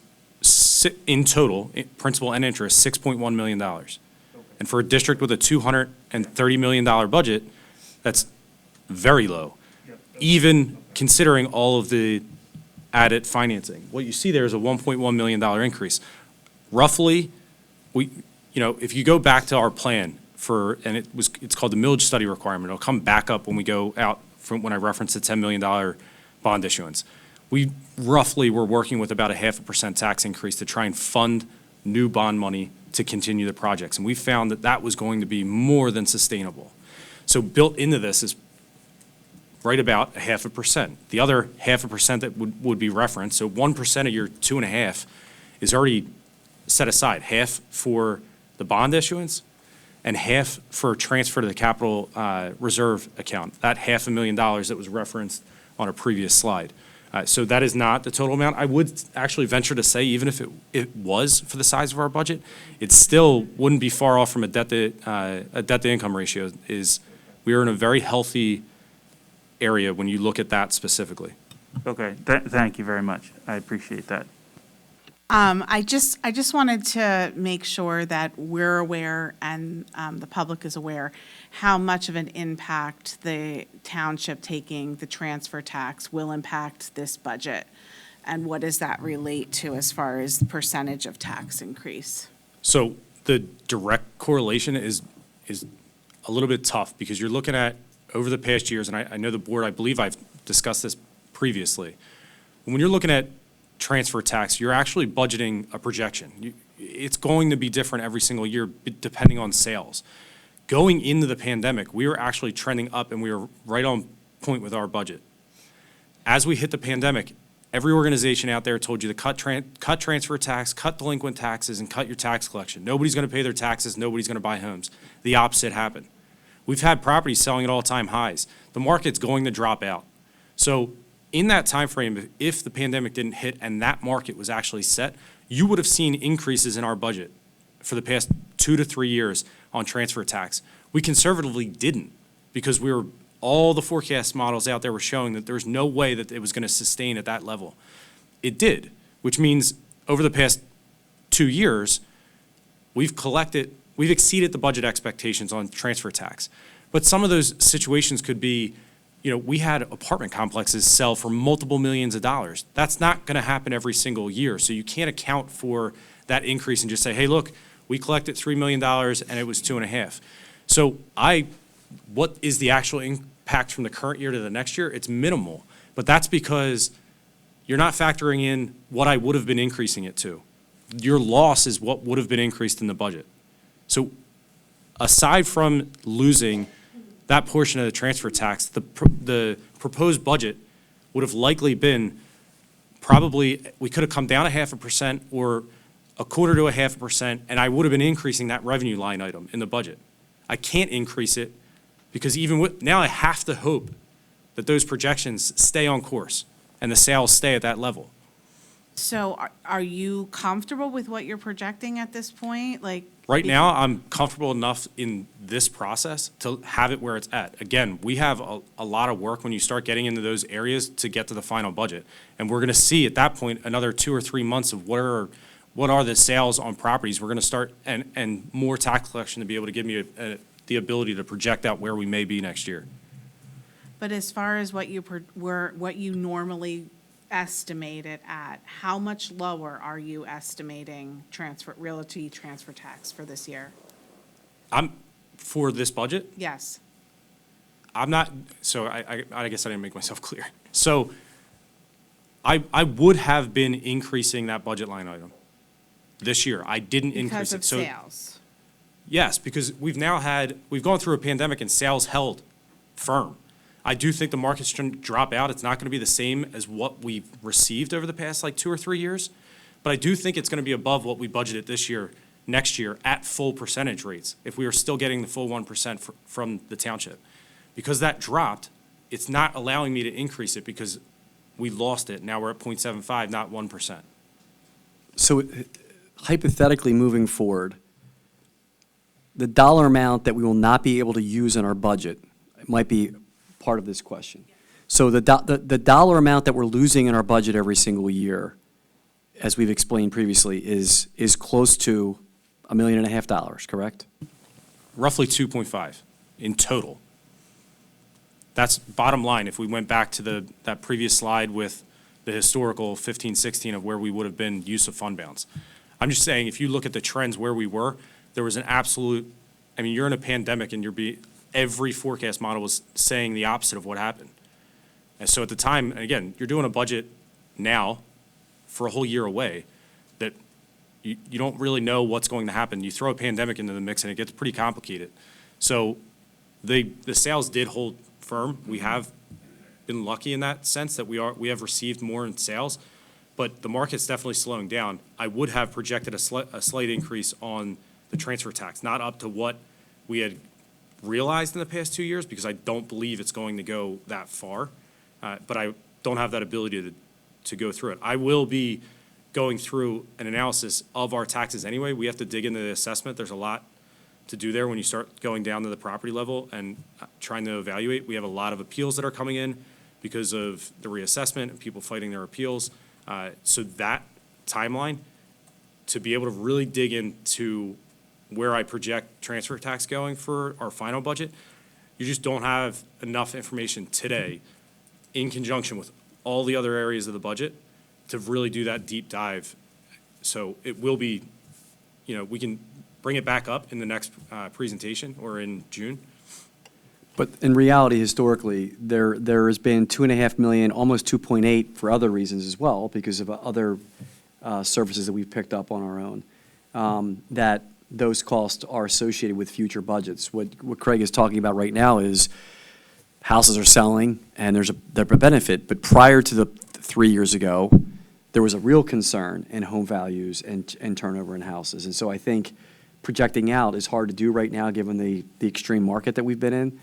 in total, principal and interest, $6.1 million. And for a district with a $230 million budget, that's very low, even considering all of the added financing. What you see there is a $1.1 million increase. Roughly, if you go back to our plan and it's called the Millage study requirement. It'll come back up when we go out from when I reference the $10 million bond issuance. We roughly were working with about a 0.5% tax increase to try and fund new bond money to continue the projects. And we found that that was going to be more than sustainable. So built into this is right about a 0.5%. The other 0.5% that would be referenced, so 1% of your 2.5 is already set aside, half for the bond issuance and half for transfer to the capital reserve account, that $500,000 that was referenced on a previous slide. So that is not the total amount. I would actually venture to say, even if it was for the size of our budget, it still wouldn't be far off from a debt to income ratio. We are in a very healthy area when you look at that specifically. Okay, thank you very much. I appreciate that. I just wanted to make sure that we're aware and the public is aware how much of an impact the township taking the transfer tax will impact this budget. And what does that relate to as far as the percentage of tax increase? So the direct correlation is a little bit tough because you're looking at over the past years, and I know the board, I believe I've discussed this previously. When you're looking at transfer tax, you're actually budgeting a projection. It's going to be different every single year depending on sales. Going into the pandemic, we were actually trending up and we were right on point with our budget. As we hit the pandemic, every organization out there told you to cut transfer tax, cut delinquent taxes, and cut your tax collection. Nobody's going to pay their taxes. Nobody's going to buy homes. The opposite happened. We've had properties selling at all-time highs. The market's going to drop out. So in that time frame, if the pandemic didn't hit and that market was actually set, you would have seen increases in our budget for the past 2 to 3 years on transfer tax. We conservatively didn't because all the forecast models out there were showing that there's no way that it was going to sustain at that level. It did, which means over the past 2 years, we've exceeded the budget expectations on transfer tax. But some of those situations could be, we had apartment complexes sell for multiple millions of dollars. That's not going to happen every single year. So you can't account for that increase and just say, hey, look, we collected $3 million and it was 2.5. So what is the actual impact from the current year to the next year? It's minimal, but that's because you're not factoring in what I would have been increasing it to. Your loss is what would have been increased in the budget. So aside from losing that portion of the transfer tax, the proposed budget would have likely been we could have come down 0.5% or 1/4 to 0.5%, and I would have been increasing that revenue line item in the budget. I can't increase it because now I have to hope that those projections stay on course and the sales stay at that level. So are you comfortable with what you're projecting at this point? Right now, I'm comfortable enough in this process to have it where it's at. Again, we have a lot of work when you start getting into those areas to get to the final budget. And we're going to see at that point another 2 or 3 months of what are the sales on properties. We're going to start and more tax collection to be able to give me the ability to project out where we may be next year. But as far as what you normally estimate it at? How much lower are you estimating realty transfer tax for this year? For this budget, Yes. I'm not, so I guess I didn't make myself clear. So I would have been increasing that budget line item this year. I didn't increase Because it. of So sales. yes, because we've gone through a pandemic and sales held firm. I do think the market's going to drop out. It's not going to be the same as what we've received over the past like 2 or 3 years. But I do think it's going to be above what we budgeted this year, next year at full percentage rates, if we are still getting the full 1% from the township. Because that dropped, it's not allowing me to increase it because we lost it. Now we're at 0.75, not 1%. So hypothetically, moving forward, the dollar amount that we will not be able to use in our budget might be part of this question. So the dollar amount that we're losing in our budget every single year, as we've explained previously, is close to $1.5 million, correct? Roughly 2.5 in total. That's bottom line. If we went back to that previous slide with the historical 15, 16 of where we would have been use of fund balance. I'm just saying, if you look at the trends where we were, there was an absolute, I mean, you're in a pandemic and every forecast model was saying the opposite of what happened. And so at the time, and again, you're doing a budget now for a whole year away that you don't really know what's going to happen. You throw a pandemic into the mix and it gets pretty complicated. So the sales did hold firm. We have been lucky in that sense that we have received more in sales, but the market's definitely slowing down. I would have projected a slight increase on the transfer tax, not up to what we had realized in the past 2 years, because I don't believe it's going to go that far. But I don't have that ability to go through it. I will be going through an analysis of our taxes anyway. We have to dig into the assessment. There's a lot to do there when you start going down to the property level and trying to evaluate. We have a lot of appeals that are coming in because of the reassessment and people fighting their appeals. So that timeline, to be able to really dig into where I project transfer tax going for our final budget, you just don't have enough information today in conjunction with all the other areas of the budget to really do that deep dive. So it will be, we can bring it back up in the next presentation or in June. But in reality, historically, there has been 2.5 million, almost 2.8 for other reasons as well, because of other services that we've picked up on our own, that those costs are associated with future budgets. What Craig is talking about right now is houses are selling and there's a benefit, but prior to the 3 years ago, there was a real concern in home values and turnover in houses. And so I think projecting out is hard to do right now, given the extreme market that we've been in.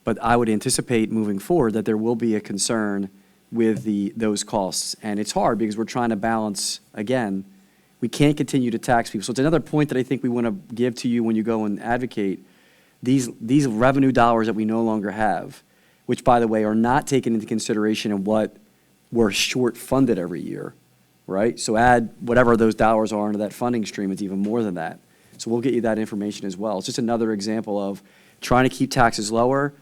But I would anticipate moving forward that there will be a concern with those costs. And it's hard because we're trying to balance, again, we can't continue to tax people. So it's another point that I think we want to give to you when you go and advocate. These revenue dollars that we no longer have, which, by the way, are not taken into consideration in what we're short funded every year, right? So add whatever those dollars are into that funding stream, it's even more than that. So we'll get you that information as well. It's just another example of trying to keep taxes lower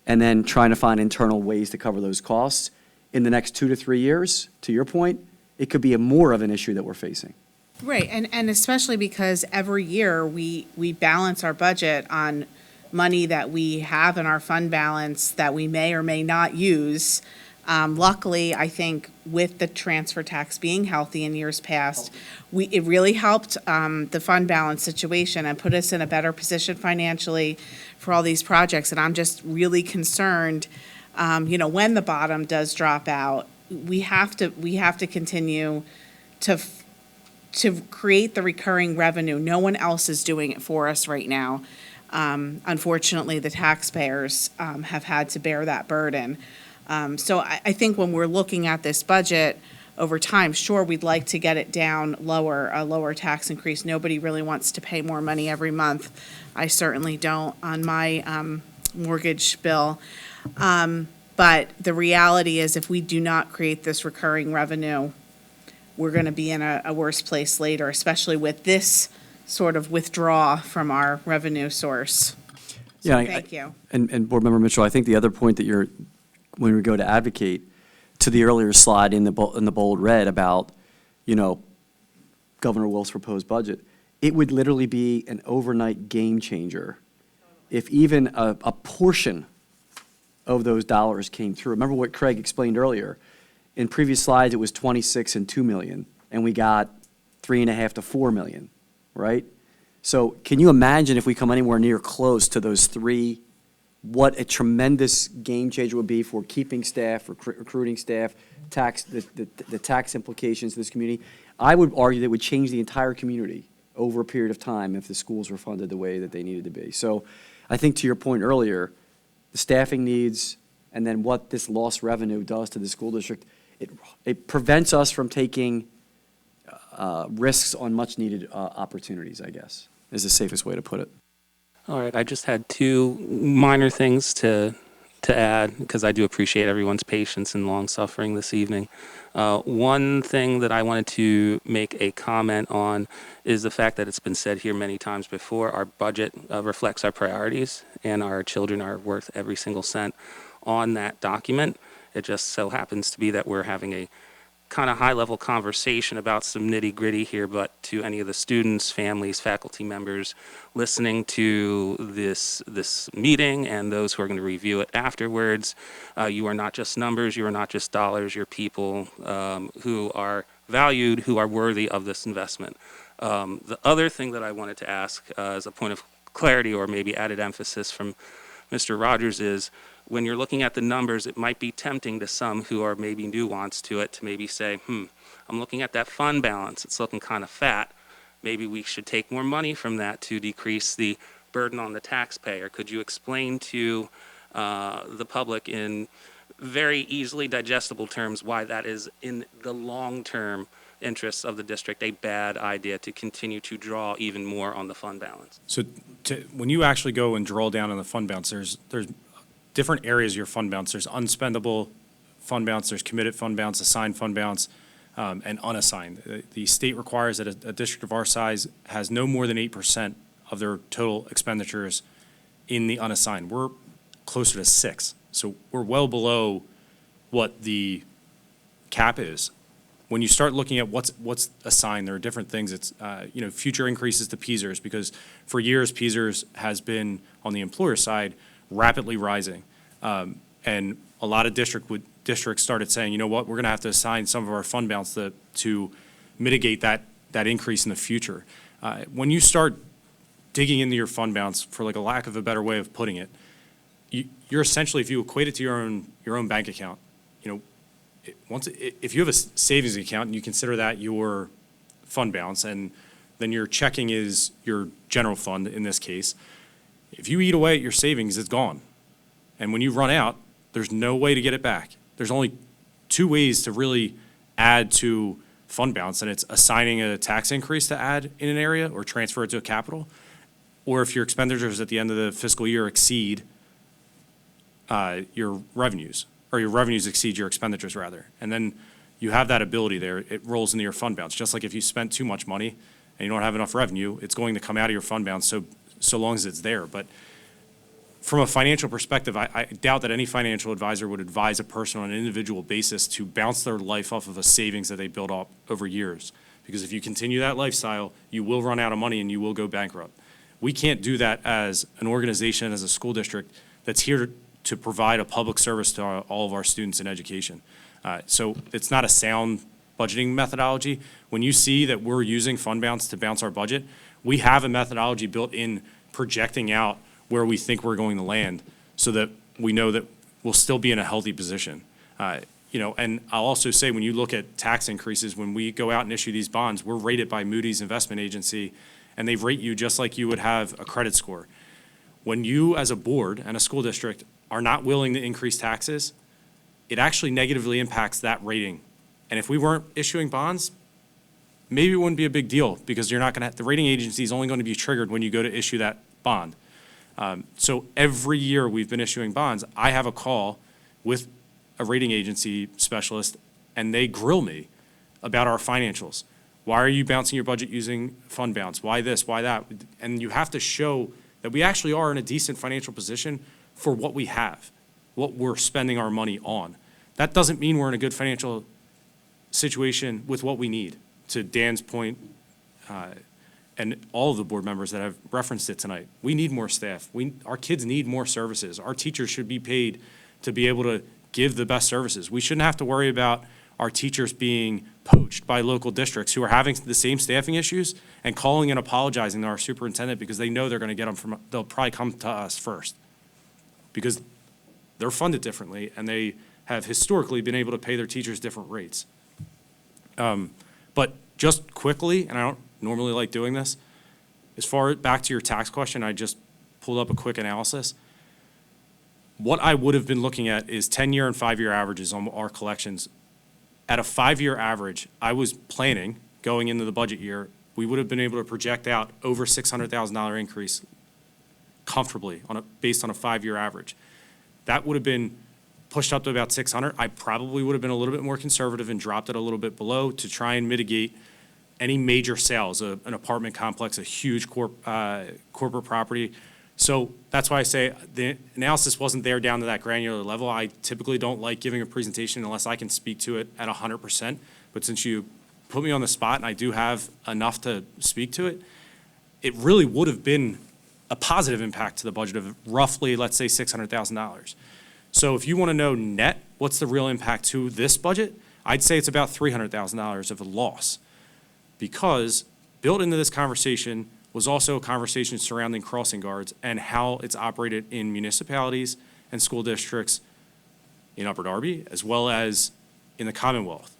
and then trying to find internal ways to cover those costs. In the next 2 to 3 years, to your point, it could be more of an issue that we're facing. Right, and especially because every year we balance our budget on money that we have in our fund balance that we may or may not use. Luckily, I think with the transfer tax being healthy in years past, it really helped the fund balance situation and put us in a better position financially for all these projects. And I'm just really concerned, when the bottom does drop out, we have to continue to create the recurring revenue. No one else is doing it for us right now. Unfortunately, the taxpayers have had to bear that burden. So I think when we're looking at this budget over time, sure, we'd like to get it down lower, a lower tax increase. Nobody really wants to pay more money every month. I certainly don't on my mortgage bill. But the reality is, if we do not create this recurring revenue, we're going to be in a worse place later, especially with this sort of withdraw from our revenue source. So Yeah, thank you. And Board Member Mitchell, I think the other point that when we go to advocate, to the earlier slide in the bold red about, Governor Wolf's proposed budget, it would literally be an overnight game changer if even a portion of those dollars came through. Remember what Craig explained earlier. In previous slides, it was 26 and 2 million, and we got 3.5 to 4 million, right? So can you imagine if we come anywhere near close to those three, what a tremendous game changer would be for keeping staff, recruiting staff, the tax implications to this community? I would argue that it would change the entire community over a period of time if the schools were funded the way that they needed to be. So I think to your point earlier, the staffing needs and then what this lost revenue does to the school district, it prevents us from taking risks on much-needed opportunities, I guess, is the safest way to put it. All right, I just had two minor things to add, because I do appreciate everyone's patience and long suffering this evening. One thing that I wanted to make a comment on is the fact that it's been said here many times before, our budget reflects our priorities, and our children are worth every single cent on that document. It just so happens to be that we're having a kind of high-level conversation about some nitty-gritty here, but to any of the students, families, faculty members listening to this meeting and those who are going to review it afterwards, you are not just numbers, you are not just dollars, you're people who are valued, who are worthy of this investment. The other thing that I wanted to ask as a point of clarity or maybe added emphasis from Mr. Rogers is, when you're looking at the numbers, it might be tempting to some who are maybe nuanced to it to maybe say, I'm looking at that fund balance. It's looking kind of fat. Maybe we should take more money from that to decrease the burden on the taxpayer. Could you explain to the public in very easily digestible terms why that is, in the long-term interests of the district, a bad idea to continue to draw even more on the fund balance? So when you actually go and draw down on the fund balance, there's different areas of your fund balance. There's unspendable fund balance, there's committed fund balance, assigned fund balance, and unassigned. The state requires that a district of our size has no more than 8% of their total expenditures in the unassigned. We're closer to 6, so we're well below what the cap is. When you start looking at what's assigned, there are different things. It's future increases to PSERS, because for years PSERS has been on the employer side rapidly rising, and a lot of districts started saying, you know what, we're going to have to assign some of our fund balance to mitigate that increase in the future. When you start digging into your fund balance, for like a lack of a better way of putting it, you're essentially, if you equate it to your own bank account, if you have a savings account and you consider that your fund balance, and then your checking is your general fund in this case, if you eat away at your savings, it's gone. And when you run out, there's no way to get it back. There's only two ways to really add to fund balance, and it's assigning a tax increase to add in an area or transfer it to a capital, or if your expenditures at the end of the fiscal year exceed your revenues, or your revenues exceed your expenditures rather. And then you have that ability there. It rolls into your fund balance. Just like if you spent too much money and you don't have enough revenue, it's going to come out of your fund balance so long as it's there. But from a financial perspective, I doubt that any financial advisor would advise a person on an individual basis to bounce their life off of a savings that they built up over years. Because if you continue that lifestyle, you will run out of money and you will go bankrupt. We can't do that as an organization, as a school district that's here to provide a public service to all of our students in education. So it's not a sound budgeting methodology. When you see that we're using fund balance to bounce our budget, we have a methodology built in projecting out where we think we're going to land, so that we know that we'll still be in a healthy position. And I'll also say, when you look at tax increases, when we go out and issue these bonds, we're rated by Moody's Investment Agency, and they rate you just like you would have a credit score. When you, as a board and a school district, are not willing to increase taxes, it actually negatively impacts that rating. And if we weren't issuing bonds, maybe it wouldn't be a big deal, because you're not going to, the rating agency is only going to be triggered when you go to issue that bond. So every year we've been issuing bonds, I have a call with a rating agency specialist, and they grill me about our financials. Why are you bouncing your budget using fund balance? Why this, why that? And you have to show that we actually are in a decent financial position for what we have, what we're spending our money on. That doesn't mean we're in a good financial situation with what we need. To Dan's point, and all of the board members that have referenced it tonight, we need more staff. Our kids need more services. Our teachers should be paid to be able to give the best services. We shouldn't have to worry about our teachers being poached by local districts who are having the same staffing issues and calling and apologizing to our superintendent because they know they're going to get them they'll probably come to us first because they're funded differently and they have historically been able to pay their teachers different rates. But just quickly, and I don't normally like doing this, as far back to your tax question, I just pulled up a quick analysis. What I would have been looking at is 10-year and 5-year averages on our collections. At a 5-year average, I was planning, going into the budget year, we would have been able to project out over $600,000 increase comfortably based on a 5-year average. That would have been pushed up to about 600. I probably would have been a little bit more conservative and dropped it a little bit below to try and mitigate any major sales, an apartment complex, a huge corporate property. So that's why I say the analysis wasn't there down to that granular level. I typically don't like giving a presentation unless I can speak to it at 100%. But since you put me on the spot and I do have enough to speak to it, it really would have been a positive impact to the budget of roughly, let's say, $600,000. So if you want to know net, what's the real impact to this budget? I'd say it's about $300,000 of a loss, because built into this conversation was also a conversation surrounding crossing guards and how it's operated in municipalities and school districts in Upper Darby, as well as in the Commonwealth.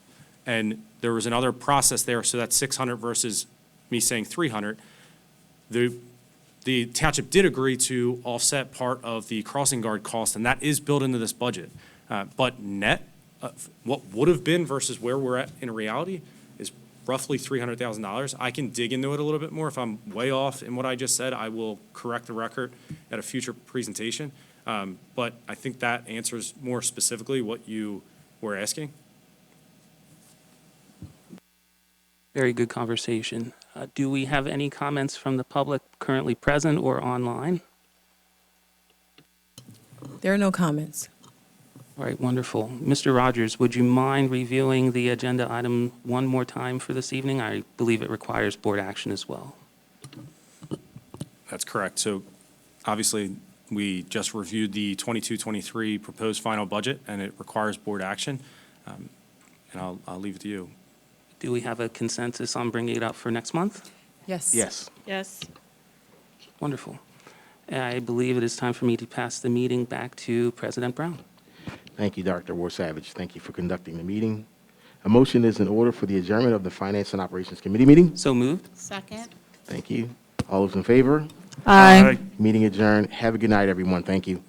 And there was another process there, so that's 600 versus me saying 300. The township did agree to offset part of the crossing guard cost, and that is built into this budget. But net, what would have been versus where we're at in reality is roughly $300,000. I can dig into it a little bit more. If I'm way off in what I just said, I will correct the record at a future presentation. But I think that answers more specifically what you were asking. Very good conversation. Do we have any comments from the public currently present or online? There are no comments. All right, wonderful. Mr. Rogers, would you mind reviewing the agenda item one more time for this evening? I believe it requires board action as well. That's correct. So obviously, we just reviewed the 22-23 proposed final budget, and it requires board action. And I'll leave it to you. Do we have a consensus on bringing it up for next month? Yes. Yes. Yes. Wonderful. I believe it is time for me to pass the meeting back to President Brown. Thank you, Dr. War-Savage. Thank you for conducting the meeting. A motion is in order for the adjournment of the Finance and Operations Committee meeting. So moved. Second. Thank you. All those in favor? Aye. Meeting adjourned. Have a good night, everyone. Thank you.